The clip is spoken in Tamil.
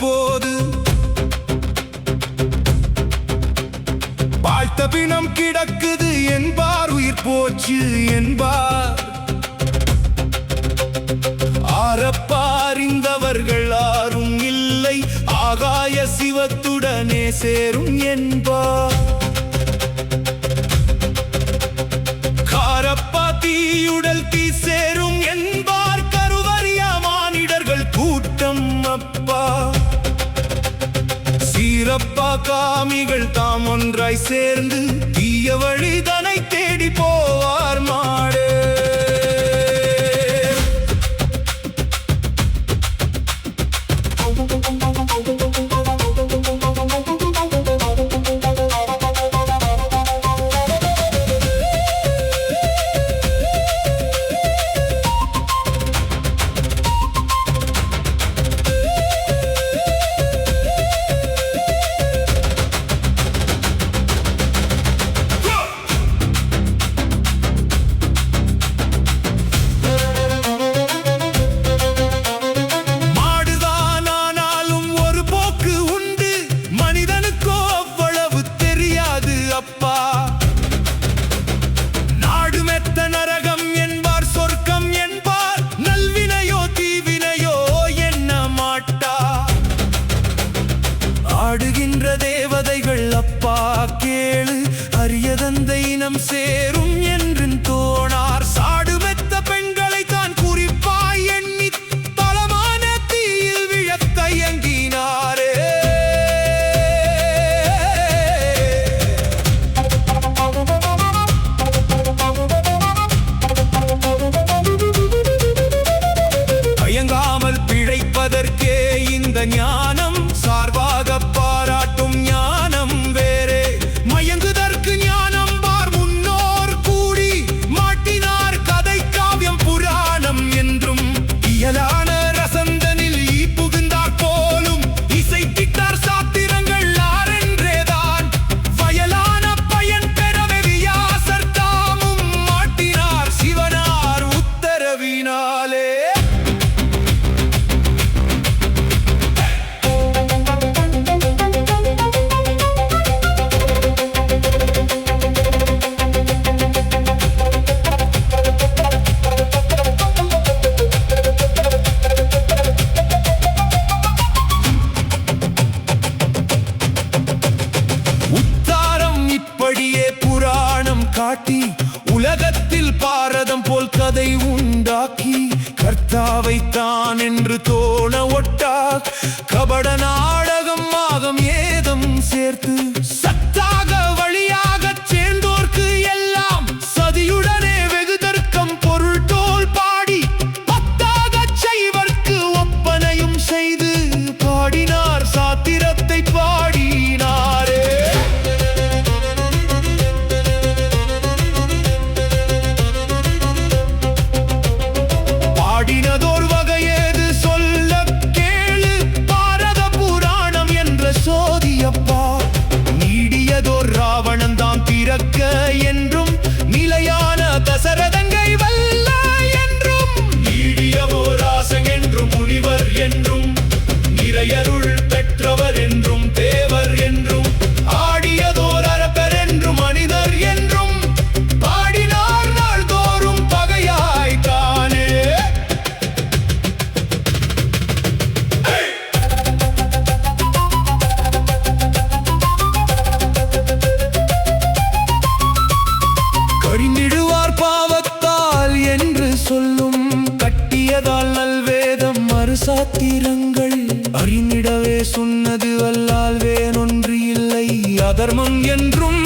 போது வாழ்த்த பிணம் கிடக்குது என்பார், உயிர் போச்சு என்பார். ஆரப்பாரிந்தவர்கள் யாரும் இல்லை, ஆகாய சிவத்துடனே சேரும் என்பார். காரப்பா தீயுடல் தீ சேரும் என்பார், கருவறிய மானிடர்கள் கூட்டம் அப்பா. சீரப்பா காமிகள் தாம் ஒன்றாய் சேர்ந்து தீய வழிதனை தேடி போவார் மாடு. நாடு மெத்த நரகம் என்பார், சொர்க்கம் என்பார், நல்வினையோ தீவினையோ என்ன மாட்டா. ஆடுகின்ற தேவதைகள் அப்பா கேளு, அரியதந்த இனம் சேரும் என்று தோணார். சாடு மெத்த பெண்களை தான் குறிப்பாய் எண்ணி தளமான தீயில் விழத் தயங்கினாரே. பிழைப்பதற்கே இந்த ஞானம், சார்பாக பாராட்டும் ஞானம் வேறே. மயங்குதற்கு ஞானம் பார் முன்னோர் கூடி மாட்டினார், கதை காவியம் புராணம் என்றும். இயலான ரசந்தனில் ஈ புகுந்தார் போலும் இசைத்திட்டார் சாத்திரங்கள் ஆரென்றேதான். வயலான பயன் பெறவே வியாசர் தாமும் மாட்டினார், சிவனார் உத்தரவினாலே. உத்தாரம் இப்படியே புராணம் காட்டி உலகத்தில் பாரதம் போல் கதை உண்டாக்கி, கர்த்தாவை தான் என்று தோண ஒட்டா கபட நாடகம் மாகம் ஏதம் சேர்த்து சத்தாக வழியாக சேர்ந்தோர்க்கு எல்லாம் சதியுடனே வெகு தர்க்கம் பொருள் தோல் பாடி பத்தாக செய்வர்க்கு ஒப்பனையும் செய்து பாடினார், சாத்திரத்தை பாடினாரே. பாடினதோர் வகையேது சொல்ல கேளு, பாரத புராணம் என்ற சோதியப்பா. நீடியதோர் ராவணன் தாம் பிறக்க என்றும், நிலையான தசரதங்கை வல்ல என்றும், நீடியவோ ராசன் என்றும், முனிவர் என்றும், நிறையருள் பெற்றவர் என்றும், தேவர் என்றும், ஆடியதோர் அரப்பர் என்றும், மனிதர் என்றும் பாடினார் நாள்தோறும் பகையாய்த்தானே. கடிந்திடுவார் பாவத்தால் என்று சொல்லும், கட்டியதால் நல்வேதம் மறுசாத்திரங்கள் அறிந்திடவே சொன்னது, அல்லால் வேறொன்று இல்லை. அதர்மம் என்றும்